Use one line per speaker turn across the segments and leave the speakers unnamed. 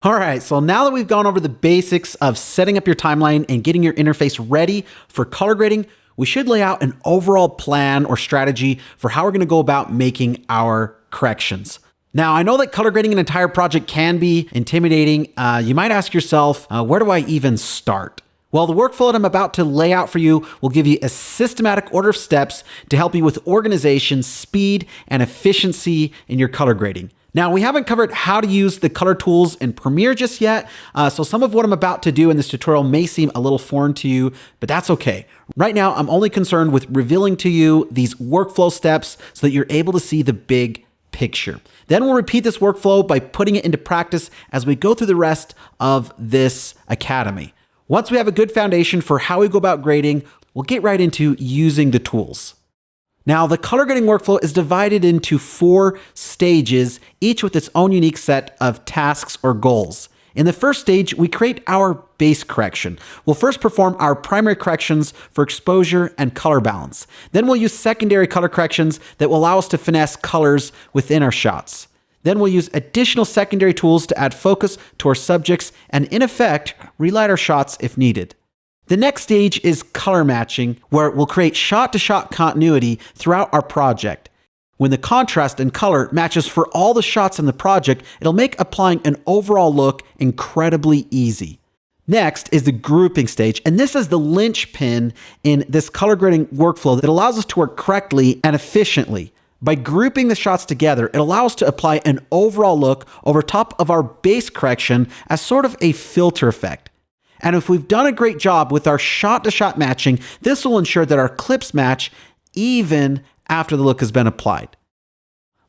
All right, so now that we've gone over the basics of setting up your timeline and getting your interface ready for color grading, we should lay out an overall plan or strategy for how we're going to go about making our corrections. Now, I know that color grading an entire project can be intimidating. You might ask yourself, where do I even start? Well, the workflow that I'm about to lay out for you will give you a systematic order of steps to help you with organization, speed, and efficiency in your color grading. Now, we haven't covered how to use the color tools in Premiere just yet, so some of what I'm about to do in this tutorial may seem a little foreign to you, but that's okay. Right now, I'm only concerned with revealing to you these workflow steps so that you're able to see the big picture. Then we'll repeat this workflow by putting it into practice as we go through the rest of this academy. Once we have a good foundation for how we go about grading, we'll get right into using the tools. Now, the color grading workflow is divided into 4 stages, each with its own unique set of tasks or goals. In the first stage, we create our base correction. We'll first perform our primary corrections for exposure and color balance. Then we'll use secondary color corrections that will allow us to finesse colors within our shots. Then we'll use additional secondary tools to add focus to our subjects and, in effect, relight our shots if needed. The next stage is color matching, where we'll create shot-to-shot continuity throughout our project. When the contrast and color matches for all the shots in the project, it'll make applying an overall look incredibly easy. Next is the grouping stage, and this is the linchpin in this color grading workflow that allows us to work correctly and efficiently. By grouping the shots together, it allows us to apply an overall look over top of our base correction as sort of a filter effect. And if we've done a great job with our shot-to-shot matching, this will ensure that our clips match even after the look has been applied.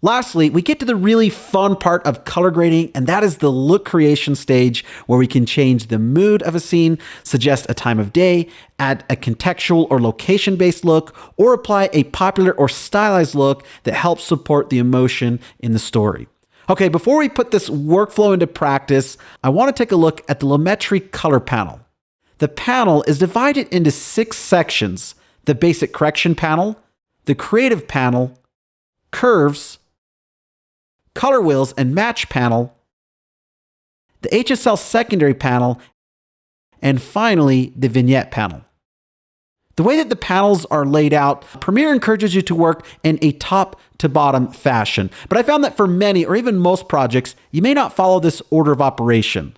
Lastly, we get to the really fun part of color grading, and that is the look creation stage, where we can change the mood of a scene, suggest a time of day, add a contextual or location-based look, or apply a popular or stylized look that helps support the emotion in the story. Okay, before we put this workflow into practice, I want to take a look at the Lumetri color panel. The panel is divided into 6 sections: the basic correction panel, the creative panel, curves, color wheels and match panel, the HSL secondary panel, and finally, the vignette panel. The way that the panels are laid out, Premiere encourages you to work in a top to bottom fashion. But I found that for many or even most projects, you may not follow this order of operation.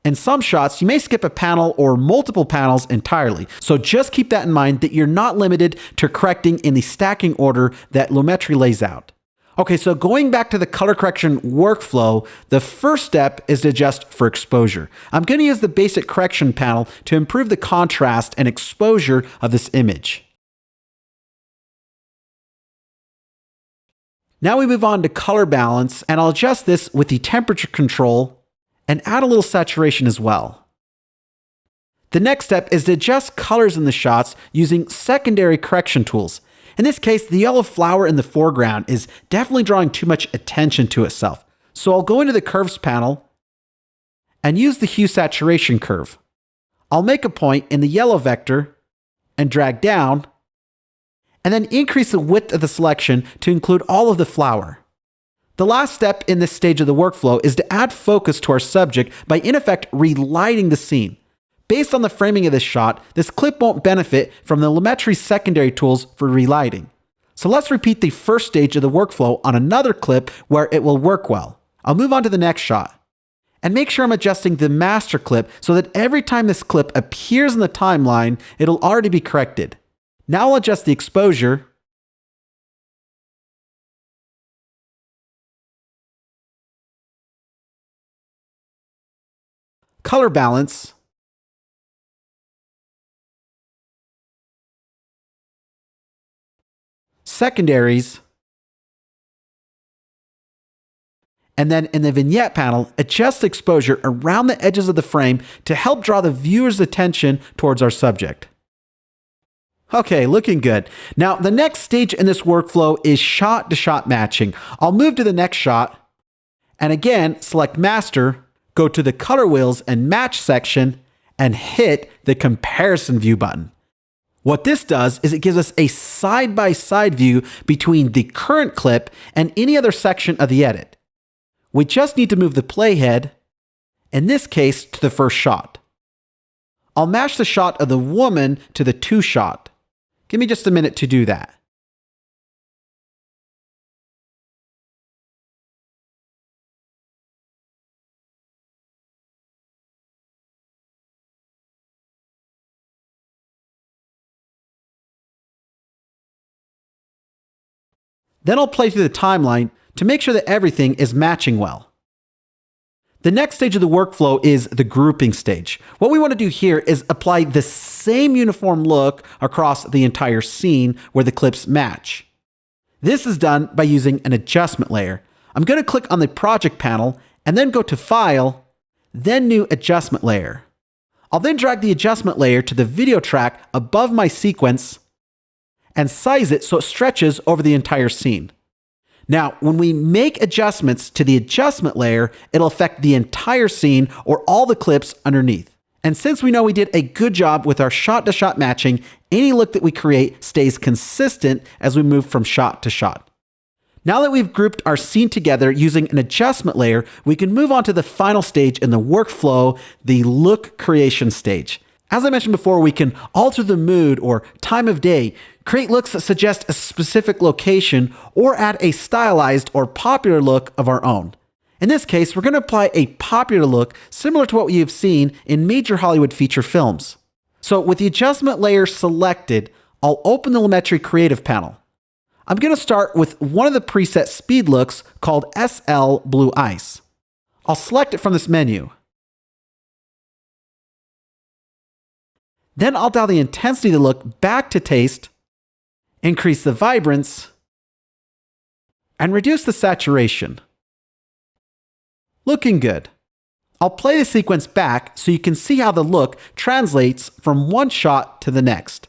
In some shots, you may skip a panel or multiple panels entirely. So just keep that in mind, that you're not limited to correcting in the stacking order that Lumetri lays out. Okay, so going back to the color correction workflow, the first step is to adjust for exposure. I'm going to use the basic correction panel to improve the contrast and exposure of this image. Now we move on to color balance, and I'll adjust this with the temperature control and add a little saturation as well. The next step is to adjust colors in the shots using secondary correction tools. In this case, the yellow flower in the foreground is definitely drawing too much attention to itself. So I'll go into the curves panel and use the hue saturation curve. I'll make a point in the yellow vector and drag down, and then increase the width of the selection to include all of the flower. The last step in this stage of the workflow is to add focus to our subject by, in effect, relighting the scene. Based on the framing of this shot, this clip won't benefit from the Lumetri secondary tools for relighting. So let's repeat the first stage of the workflow on another clip where it will work well. I'll move on to the next shot and make sure I'm adjusting the master clip so that every time this clip appears in the timeline, it'll already be corrected. Now I'll adjust the exposure, color balance, secondaries, and then in the vignette panel, adjust the exposure around the edges of the frame to help draw the viewer's attention towards our subject. Okay, looking good. Now, the next stage in this workflow is shot-to-shot matching. I'll move to the next shot, and again, select Master, go to the Color Wheels and Match section, and hit the Comparison View button. What this does is it gives us a side-by-side view between the current clip and any other section of the edit. We just need to move the playhead in this case to the first shot. I'll match the shot of the woman to the 2 shot. Give me just a minute to do that. Then I'll play through the timeline to make sure that everything is matching well. The next stage of the workflow is the grouping stage. What we want to do here is apply the same uniform look across the entire scene where the clips match. This is done by using an adjustment layer. I'm going to click on the project panel and then go to File, then New Adjustment Layer. I'll then drag the adjustment layer to the video track above my sequence and size it so it stretches over the entire scene. Now, when we make adjustments to the adjustment layer, it'll affect the entire scene or all the clips underneath. And since we know we did a good job with our shot-to-shot matching, any look that we create stays consistent as we move from shot to shot. Now that we've grouped our scene together using an adjustment layer, we can move on to the final stage in the workflow, the look creation stage. As I mentioned before, we can alter the mood or time of day, create looks that suggest a specific location, or add a stylized or popular look of our own. In this case, we're going to apply a popular look similar to what we have seen in major Hollywood feature films. So with the adjustment layer selected, I'll open the Lumetri Creative panel. I'm going to start with one of the preset speed looks called SL Blue Ice. I'll select it from this menu. Then I'll dial the intensity of the look back to taste, increase the vibrance, and reduce the saturation. Looking good. I'll play the sequence back so you can see how the look translates from one shot to the next.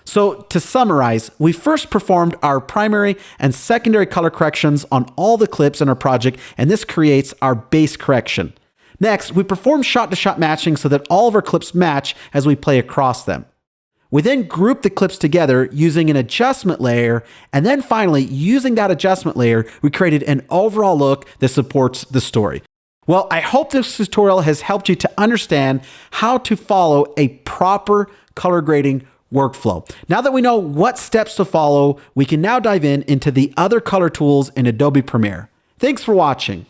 So to summarize, we first performed our primary and secondary color corrections on all the clips in our project, and this creates our base correction. Next, we perform shot-to-shot matching so that all of our clips match as we play across them. We then group the clips together using an adjustment layer, and then finally, using that adjustment layer, we created an overall look that supports the story. Well, I hope this tutorial has helped you to understand how to follow a proper color grading workflow. Now that we know what steps to follow, we can now dive into the other color tools in Adobe Premiere. Thanks for watching.